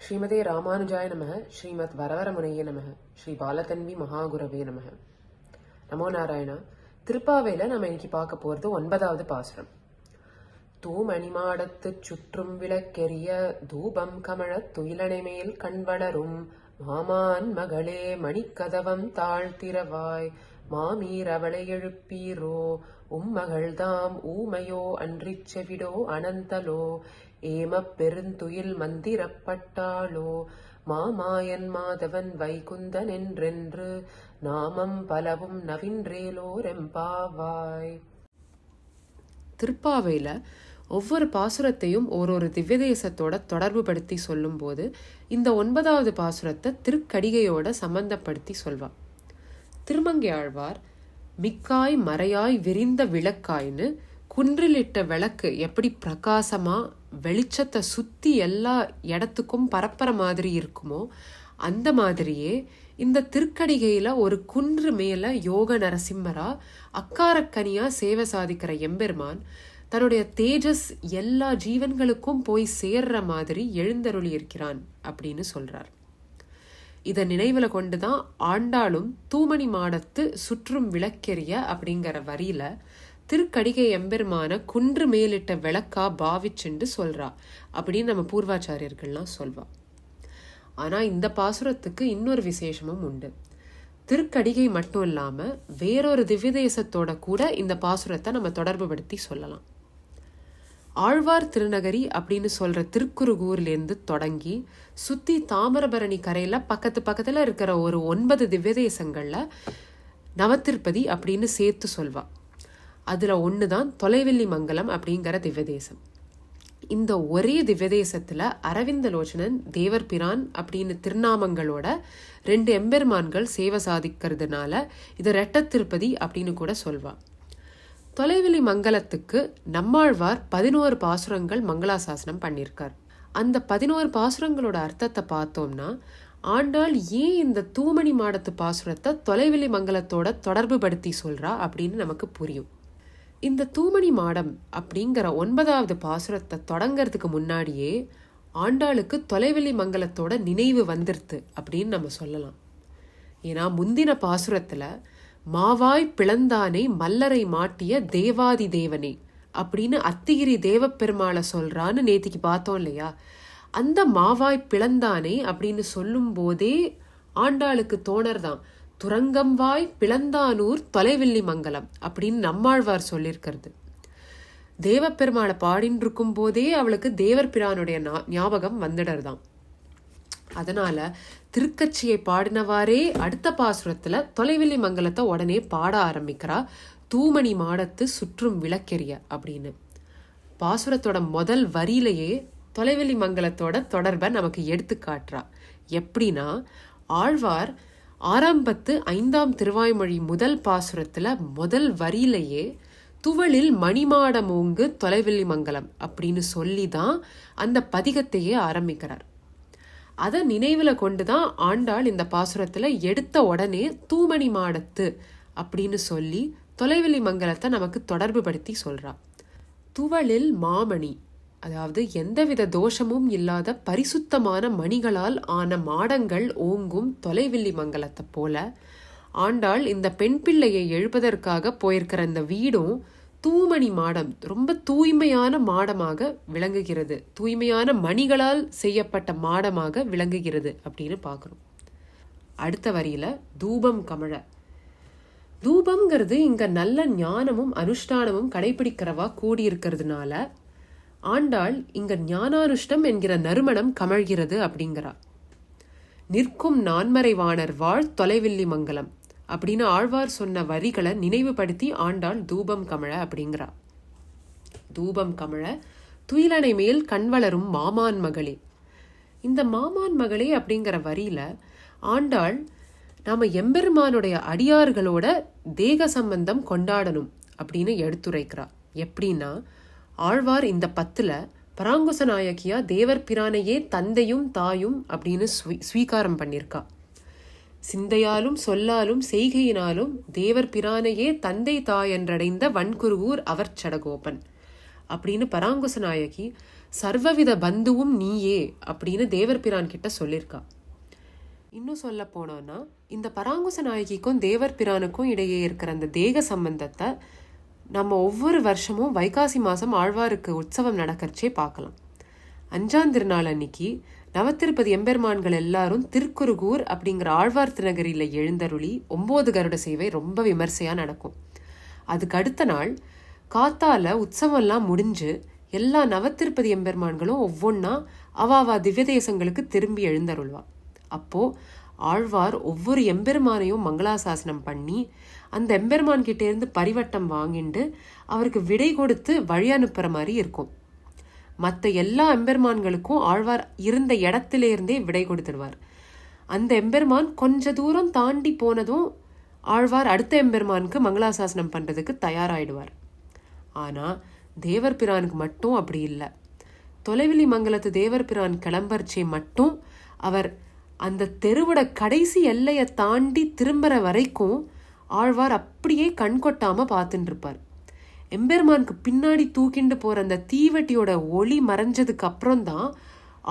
ஸ்ரீமதே ராமானுஜாய நமः. ஸ்ரீமத் வரவரமுனையே நமः. ஸ்ரீ பாலதன்வி மகாகுரவே நமः. நமோ நாராயணா. திருப்பாவையில நம்ம இன்னைக்கு பார்க்க போறது 9வது பாசுரம். தூமணிமாடத்துச் சுற்றும் விளக்கெரிய தூபம் கமழத் துயிலணை மேல் கண்வளரும் மாமான் மகளே மணிக்கதவம் தாழ்த்திரவாய் மாமீர் அவளை எழுப்பீரோ உம்மகள்தாம் ஊமையோ அன்றிச் செவிடோ அனந்தலோ ஏமப் பெருந்துயில் மந்திரப்பட்டாளோ மாமாயன் மாதவன் வைகுந்தன் என்றென்று நாமம் பலவும் நவின்றேலோரெம்பாவாய். திருப்பாவையில ஒவ்வொரு பாசுரத்தையும் ஒரு திவ்ய தேசத்தோட தொடர்பு படுத்தி சொல்லும் போது இந்த 9வது பாசுரத்தை திருக்கடிகையோட சம்பந்தப்படுத்தி சொல்வா. திருமங்கை ஆழ்வார் மிக்காய் மறையாய் விரிந்த விளக்காய்னு குன்றிலிட்ட விளக்கு எப்படி பிரகாசமா வெளிச்சத்தை சுத்தி எல்லா இடத்துக்கும் பரப்புற மாதிரி இருக்குமோ அந்த மாதிரியே இந்த திருக்கடிகையில ஒரு குன்று மேல யோக நரசிம்மரா அக்காரக்கனியா சேவை சாதிக்கிற எம்பெருமான் தன்னுடைய தேஜஸ் எல்லா ஜீவன்களுக்கும் போய் சேர்ற மாதிரி எழுந்தருளி இருக்கிறான் அப்படின்னு சொல்றார். இதை நினைவுல கொண்டுதான் ஆண்டாளும் தூமணி மாடத்து சுற்றும் விளக்கெரிய அப்படிங்கிற வரியில திருக்கடிகை எம்பெருமான குன்று மேலிட்ட விளக்கா பாவிச்சுண்டு சொல்றா அப்படின்னு நம்ம பூர்வாச்சாரியர்கள்லாம் சொல்வா. ஆனா இந்த பாசுரத்துக்கு இன்னொரு விசேஷமும் உண்டு. திருக்கடிகை மட்டும் இல்லாம வேறொரு திவ்ய தேசத்தோட கூட இந்த பாசுரத்தை நம்ம தொடர்பு படுத்தி சொல்லலாம். ஆழ்வார் திருநகரி அப்படின்னு சொல்ற திருக்குறுகூர்லேருந்து தொடங்கி சுத்தி தாமிரபரணி கரையில பக்கத்துல இருக்கிற ஒரு 9 திவ்ய தேசங்கள்ல நவத்திருப்பதி அப்படின்னு சேர்த்து சொல்வா. அதுல ஒண்ணுதான் தொலைவெள்ளி மங்கலம் அப்படிங்கிற திவ்ய தேசம். இந்த ஒரே திவ்ய தேசத்துல அரவிந்தலோச்சனன் தேவர் பிரான் அப்படின்னு திருநாமங்களோட 2 எம்பெருமான்கள் சேவை சாதிக்கிறதுனால இதை ரெட்டத்திருப்பதி அப்படின்னு கூட சொல்வா. தொலைவெளி மங்கலத்துக்கு நம்மாழ்வார் 11 பாசுரங்கள் மங்களாசாசனம் பண்ணியிருக்கார். அந்த 11 பாசுரங்களோட அர்த்தத்தை பார்த்தோம்னா ஆண்டாள் ஏன் இந்த தூமணி மாடத்து பாசுரத்தை தொலைவெளி மங்கலத்தோட தொடர்பு படுத்தி சொல்றா அப்படின்னு நமக்கு புரியும். இந்த தூமணி மாடம் அப்படிங்கிற 9வது பாசுரத்தை தொடங்கிறதுக்கு முன்னாடியே ஆண்டாளுக்கு தொலைவெளி மங்கலத்தோட நினைவு வந்துருது அப்படின்னு நம்ம சொல்லலாம். ஏன்னா முந்தின பாசுரத்துல மாவாய் பிளந்தானே மல்லரை மாட்டிய தேவாதி தேவனே அப்படின்னு அத்திகிரி தேவப்பெருமாளை சொல்றான்னு நேத்திக்கு பார்த்தோம் இல்லையா. அந்த மாவாய் பிளந்தானே அப்படின்னு சொல்லும் போதே ஆண்டாளுக்கு தோணர்தான் துரங்கம்வாய் பிளந்தானூர் தொலைவெள்ளி மங்கலம் அப்படின்னு நம்மாழ்வார் சொல்லியிருக்கிறது. தேவப்பெருமாளை பாடின்னு இருக்கும் போதே அவளுக்கு தேவர் பிரானுடைய ஞாபகம் வந்துடறதான். அதனால திருக்கட்சியை பாடினவாறே அடுத்த பாசுரத்துல தொலைவெளி மங்கலத்தை உடனே பாட ஆரம்பிக்கிறா. தூமணி மாடத்து சுற்றும் விளக்கெரிய அப்படின்னு பாசுரத்தோட முதல் வரியிலேயே தொலைவெளி மங்கலத்தோட தொடர்பை நமக்கு எடுத்து காட்டுறா. எப்படின்னா ஆழ்வார் ஆரம்பத்து 5ஆம் திருவாய்மொழி முதல் பாசுரத்துல முதல் வரியிலேயே துவளில் மணிமாடமோங்கு தொலைவெளி மங்கலம் அப்படின்னு சொல்லிதான் அந்த பதிகத்தையே ஆரம்பிக்கிறார். அதை நினைவுல கொண்டுதான் ஆண்டாள் இந்த பாசுரத்துல எடுத்த உடனே தூமணி மாடத்து அப்படின்னு சொல்லி தொலைவெளி மங்கலத்தை நமக்கு தொடர்பு படுத்தி சொல்றா. துவளில் மாமணி, அதாவது எந்தவித தோஷமும் இல்லாத பரிசுத்தமான மணிகளால் ஆன மாடங்கள் ஓங்கும் தொலைவெள்ளி மங்கலத்தை போல ஆண்டாள் இந்த பெண் பிள்ளையை எழுப்பதற்காக போயிருக்கிற இந்த வீடும் தூமணி மாடம், ரொம்ப தூய்மையான மாடமாக விளங்குகிறது, தூய்மையான மணிகளால் செய்யப்பட்ட மாடமாக விளங்குகிறது அப்படின்னு பார்க்குறோம். அடுத்த வரியில தூபம் கமழ. தூபம்ங்கிறது இங்க நல்ல ஞானமும் அனுஷ்டானமும் கடைபிடிக்கிறவா கூடியிருக்கிறதுனால ஆண்டாள் இங்க ஞானானுஷ்டம் என்கிற நறுமணம் கமழ்கிறது அப்படிங்கிறா. நிற்கும் நான்மறைவாணர் வாழ் தொலைவெள்ளி மங்கலம் அப்படின்னு ஆழ்வார் சொன்ன வரிகளை நினைவுபடுத்தி ஆண்டாள் தூபம் கமழ அப்படிங்கிறா. தூபம் கமழ துயிலணை மேல் கண்வளரும் மாமான் மகளே. இந்த மாமான் மகளே அப்படிங்கிற வரியில ஆண்டாள் நாம எம்பெருமானுடைய அடியார்களோட தேக சம்பந்தம் கொண்டாடணும் அப்படின்னு எடுத்துரைக்கிறா. எப்படின்னா ஆழ்வார் இந்த 10ல பராங்குச நாயகியா தேவர் பிரானையே தந்தையும் தாயும் அப்படின்னு ஸ்வீகாரம் பண்ணியிருக்கா. சிந்தையாலும் சொல்லாலும் செய்கையினாலும் தேவர் பிரானையே தந்தை தாய் என்றடைந்த வன்குருவூர் அவர் சடகோபன் அப்படின்னு பராங்குச நாயகி சர்வவித பந்துவும் நீயே அப்படின்னு தேவர் பிரான் கிட்ட சொல்லியிருக்கா. இன்னும் சொல்ல போனோன்னா இந்த பராங்குச நாயகிக்கும் தேவர் பிரானுக்கும் இடையே இருக்கிற அந்த தேக சம்பந்தத்தை நம்ம ஒவ்வொரு வருஷமும் வைகாசி மாதம் ஆழ்வாருக்கு உற்சவம் நடக்கிறச்சே பார்க்கலாம். 5ஆம் திருநாள் அன்னைக்கு நவத்திருப்பதி எம்பெருமான்கள் எல்லாரும் திருக்குறுகூர் அப்படிங்கிற ஆழ்வார் திருநகரியில் எழுந்தருளி 9 கருட சேவை ரொம்ப விமர்சையாக நடக்கும். அதுக்கு அடுத்த நாள் காத்தால உற்சவம்லாம் முடிஞ்சு எல்லா நவத்திருப்பதி எம்பெருமான்களும் ஒவ்வொன்றா அவாவா திவ்ய தேசங்களுக்கு திரும்பி எழுந்தருள்வா. அப்போது ஆழ்வார் ஒவ்வொரு எம்பெருமானையும் மங்களாசாசனம் பண்ணி அந்த எம்பெருமான் கிட்டேருந்து பரிவட்டம் வாங்கிண்டு அவருக்கு விடை கொடுத்து வழி அனுப்புகிற மாதிரி இருக்கும். மற்ற எல்லா எம்பெருமான்களுக்கும் ஆழ்வார் இருந்த இடத்திலேருந்தே விடை கொடுத்துடுவார். அந்த எம்பெருமான் கொஞ்ச தூரம் தாண்டி போனதும் ஆழ்வார் அடுத்த எம்பெருமானுக்கு மங்களாசாசனம் பண்ணுறதுக்கு தயாராகிடுவார். ஆனால் தேவர் பிரானுக்கு மட்டும் அப்படி இல்லை. தொலைவிலி மங்கலத்து தேவர் பிரான் கிளம்பர்ச்சே மட்டும் அவர் அந்த தெருவோட கடைசி எல்லையை தாண்டி திரும்புகிற வரைக்கும் ஆழ்வார் அப்படியே கண் கொட்டாமல் பார்த்துட்டு இருப்பார். எம்பெருமானுக்கு பின்னாடி தூக்கிண்டு போகிற அந்த தீவட்டியோட ஒளி மறைஞ்சதுக்கு அப்புறம்தான்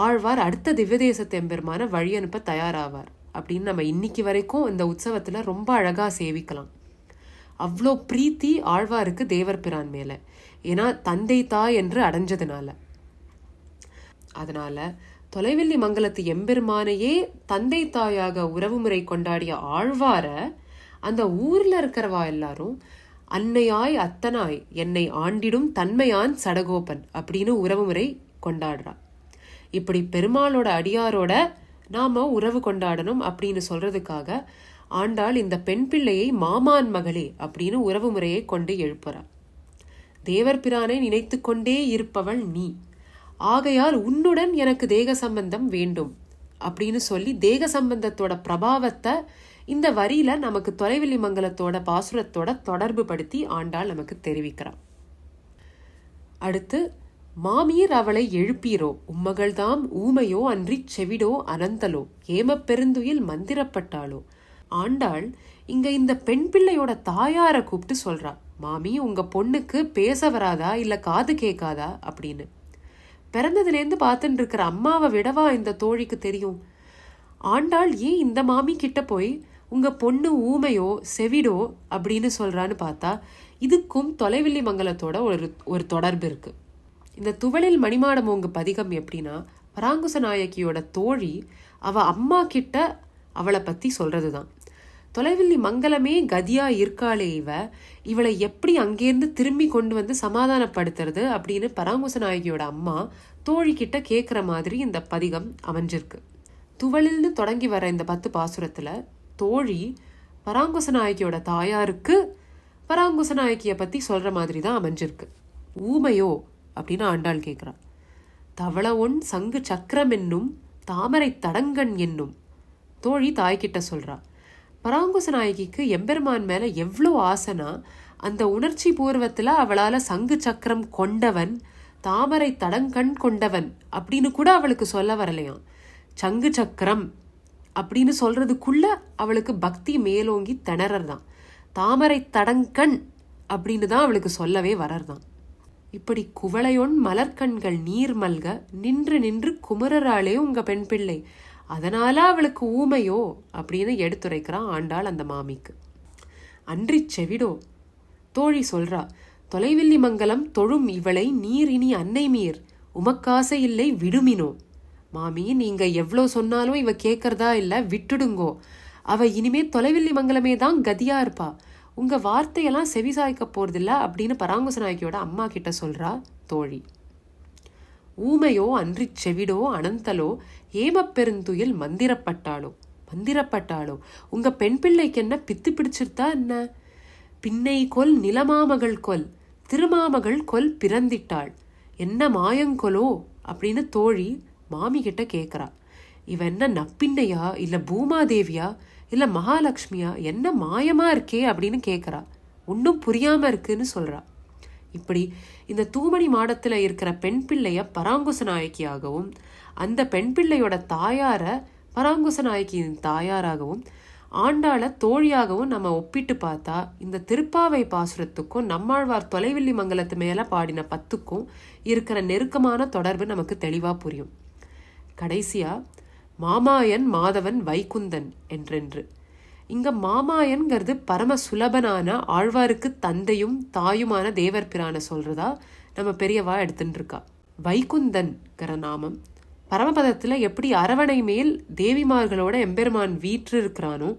ஆழ்வார் அடுத்த திவ்யதேசத்து எம்பெருமான வழி அனுப்ப தயாராவார் அப்படின்னு நம்ம இன்னைக்கு வரைக்கும் இந்த உற்சவத்தில் ரொம்ப அழகாக சேவிக்கலாம். அவ்வளோ பிரீத்தி ஆழ்வாருக்கு தேவர் பிரான் மேலே, ஏன்னா தந்தை தாய் என்று அடைஞ்சதுனால. அதனால தொலைவில்லி மங்கலத்து எம்பெருமானையே தந்தை தாயாக உறவுமுறை கொண்டாடிய ஆழ்வார அந்த ஊரில் இருக்கிறவா எல்லாரும் அன்னையாய் அத்தனாய் என்னை ஆண்டிடும் தன்மையான் சடகோபன் அப்படின்னு உறவுமுறை கொண்டாடுறா. இப்படி பெருமாளோட அடியாரோட நாம உறவு கொண்டாடணும் அப்படின்னு சொல்றதுக்காக ஆண்டாள் இந்த பெண் பிள்ளையை மாமான் மகளே அப்படின்னு உறவு முறையை கொண்டு எழுப்புறார். தேவர் பிரானை நினைத்து கொண்டே இருப்பவள் நீ, ஆகையால் உன்னுடன் எனக்கு தேக சம்பந்தம் வேண்டும் அப்படின்னு சொல்லி தேக சம்பந்தத்தோட பிரபாவத்தை இந்த வரியில நமக்கு தொலைவில்லி மங்கலத்தோட பாசுரத்தோட தொடர்பு படுத்தி ஆண்டாள் நமக்கு தெரிவிக்கிறார். அடுத்து, மாமீர் அவளை எழுப்பீரோ உம்மகள்தாம் ஊமையோ அன்றி செவிடோ அனந்தலோ ஏமப் பெருந்துயில் மந்திரப்பட்டாளோ. ஆண்டாள் இங்க இந்த பெண் பிள்ளையோட தாயார கூப்பிட்டு சொல்றா, மாமி உங்க பொண்ணுக்கு பேச வராதா இல்ல காது கேட்காதா அப்படின்னு. பிறந்ததுலேருந்து பார்த்துட்டு இருக்கிற அம்மாவை விடவா இந்த தோழிக்கு தெரியும்? ஆண்டாள் ஏன் இந்த மாமி கிட்ட போய் உங்க பொண்ணு ஊமையோ செவிடோ அப்படின்னு சொல்றான்னு பார்த்தா இதுக்கும் தொலைவில்லி மங்கலத்தோட ஒரு தொடர்பு இருக்கு. இந்த துவளில் மணிமாடமோங்கு பதிகம் எப்படின்னா, பராங்குச நாயகியோட தோழி அவ அம்மா கிட்ட அவளை பத்தி சொல்றதுதான். தொலைவில்லி மங்கலமே கதியா இருக்காளே இவளை எப்படி அங்கேருந்து திரும்பி கொண்டு வந்து சமாதானப்படுத்துறது அப்படின்னு பராங்குச நாயகியோட அம்மா தோழி கிட்ட கேட்குற மாதிரி இந்த பதிகம் அமைஞ்சிருக்கு. துவளில்னு தொடங்கி வர இந்த 10 பாசுரத்துல தோழி பராங்குச நாயகியோட தாயாருக்கு பராங்குச நாயகியை பத்தி சொல்ற மாதிரி தான் அமைஞ்சிருக்கு. ஊமையோ அப்படின்னு ஆண்டாள் கேட்குறா. தவள ஒன் சங்கு சக்கரம் என்னும் தாமரை தடங்கன் என்னும் தோழி தாய்கிட்ட சொல்றா. பராங்குச நாயகிக்கு எம்பெருமான் மேல எவ்வளோ ஆசைனா அந்த உணர்ச்சி பூர்வத்துல அவளால சங்கு சக்கரம் கொண்டவன் தாமரை தடங்கண் கொண்டவன் அப்படின்னு கூட அவளுக்கு சொல்ல வரலையாம். சங்கு சக்கரம் அப்படின்னு சொல்றதுக்குள்ள அவளுக்கு பக்தி மேலோங்கி திணறதான். தாமரை தடங்கண் அப்படின்னு தான் அவளுக்கு சொல்லவே வரதான். இப்படி குவளையொன் மலர்கண்கள் நீர் மல்க நின்று நின்று குமரராளே உங்க பெண் பிள்ளை, அதனால அவளுக்கு ஊமையோ அப்படின்னு எடுத்துரைக்கிறான் ஆண்டாள் அந்த மாமிக்கு. அன்றி செவிடோ தோழி சொல்றா, தொலைவில்லி மங்கலம் தொழும் இவளை நீர் இனி அன்னை மீர் உமக்காசை இல்லை விடுமினோ. மாமி நீங்க எவ்வளோ சொன்னாலும் இவ கேட்கறதா இல்லை, விட்டுடுங்கோ. அவ இனிமே தொலைவில்லி மங்கலமே தான் கதியா இருப்பா, உங்க வார்த்தையெல்லாம் செவிசாய்க்க போறதில்ல அப்படின்னு பராங்குச நாயகியோட அம்மா கிட்ட சொல்றா தோழி. ஊமையோ அன்றி செவிடோ அனந்தலோ ஏமப்பெருந்துயில் மந்திரப்பட்டாளோ. மந்திரப்பட்டாளோ உங்க பெண் பிள்ளைக்கு என்ன பித்து பிடிச்சிருத்தா என்ன? பின்னை கொல் நிலமாமகள் கொல் திருமாமகள் கொல் பிறந்திட்டாள் என்ன மாயங்கொலோ அப்படின்னு தோழி மாமி கிட்ட கேட்குறா. இவ என்ன நப்பின்னையா இல்லை பூமாதேவியா இல்லை மகாலட்சுமியா, என்ன மாயமா இருக்கே அப்படின்னு கேட்குறா. ஒன்றும் புரியாம இருக்குன்னு சொல்றா. இப்படி இந்த தூமணி மாடத்துல இருக்கிற பெண் பிள்ளைய பராங்குச நாயகியாகவும் அந்த பெண் பிள்ளையோட தாயார பராங்குச நாயகியின் தாயாராகவும் ஆண்டாள தோழியாகவும் நம்ம ஒப்பிட்டு பார்த்தா இந்த திருப்பாவை பாசுரத்துக்கும் நம்மாழ்வார் தொலைவில்லி மங்கலத்து மேல பாடின 10க்கும் இருக்கிற நெருக்கமான தொடர்பு நமக்கு தெளிவா புரியும். கடைசியா மாமாயன் மாதவன் வைகுந்தன் என்றென்று. இங்க மாமாயன்கிறது பரம சுலபனான ஆழ்வாருக்கு தந்தையும் தாயுமான தேவர் பிரான சொல்றதா நம்ம பெரியவா எடுத்துட்டு இருக்கா. வைகுந்தன்கிற நாமம் பரமபதத்துல எப்படி அரவணை மேல் தேவிமார்களோட எம்பெருமான் வீற்று இருக்கிறானோ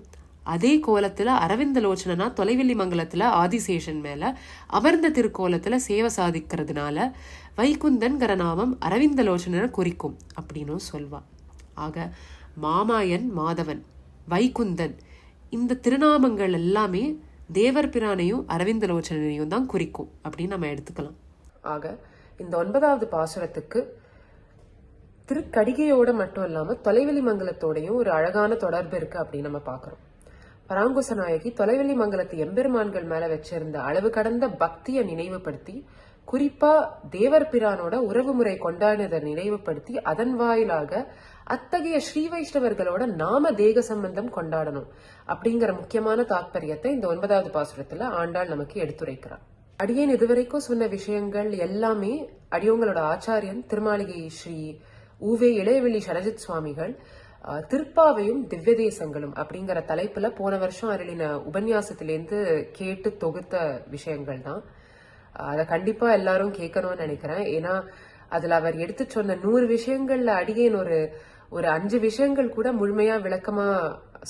அதே கோலத்துல அரவிந்தலோச்சனா தொலைவில்லி மங்கலத்துல ஆதிசேஷன் மேல அமர்ந்த திருக்கோலத்துல சேவை சாதிக்கிறதுனால வைகுந்தன்கிற நாமம் அரவிந்தலோச்சனனை குறிக்கும் அப்படின்னும் சொல்வா. ஆக மாமாயன் மாதவன் வைகுந்தன் இந்த திருநாமங்கள் எல்லாமே தேவர் பிரானையும் அரவிந்தலோச்சனையும் தான் குறிக்கும் அப்படின்னு நம்ம எடுத்துக்கலாம். ஆக இந்த 9வது பாசுரத்துக்கு திருக்கடிகையோட மட்டும் இல்லாம தொலைவெளி மங்கலத்தோடையும் ஒரு அழகான தொடர்பு இருக்கு அப்படின்னு நம்ம பாக்குறோம். பராங்குச நாயகி தொலைவெளி மங்கலத்து எம்பெருமான்கள் மேல வச்சிருந்த அளவு கடந்த பக்தியை நினைவுபடுத்தி, குறிப்பா தேவர் பிரானோட உறவுமுறை கொண்டாடினதை நினைவுபடுத்தி அதன் வாயிலாக அத்தகைய ஸ்ரீ வைஷ்ணவர்களோட நாம தேக சம்பந்தம் கொண்டாடணும் அப்படிங்கிற முக்கியமான தாற்பயத்தை இந்த 9வது பாசுரத்துல ஆண்டாள் நமக்கு எடுத்துரைக்கிறார். அடியேன் இதுவரைக்கும் சொன்ன விஷயங்கள் எல்லாமே அடியோங்களோட ஆச்சாரியன் திருமாளிகை ஸ்ரீ ஊவே இளையவெளி சரஜித் சுவாமிகள் திருப்பாவையும் திவ்ய தேசங்களும் அப்படிங்கிற தலைப்புல போன வருஷம் அருளின உபன்யாசத்திலேருந்து கேட்டு தொகுத்த விஷயங்கள் தான். அதை கண்டிப்பா எல்லாரும் கேட்கணும்னு நினைக்கிறேன். ஏன்னா அதுல அவர் எடுத்து சொன்ன 100 விஷயங்கள்ல அடியேன் ஒரு 5 விஷயங்கள் கூட முழுமையா விளக்கமா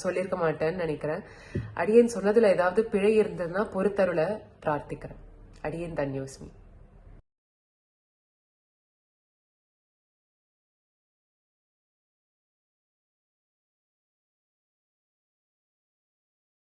சொல்லியிருக்க மாட்டேன்னு நினைக்கிறேன். அடியேன் சொன்னதுல ஏதாவது பிழை இருந்ததுன்னா பொறுத்தருளை பிரார்த்திக்கிறேன். அடியேன் தன்யோஸ்மி.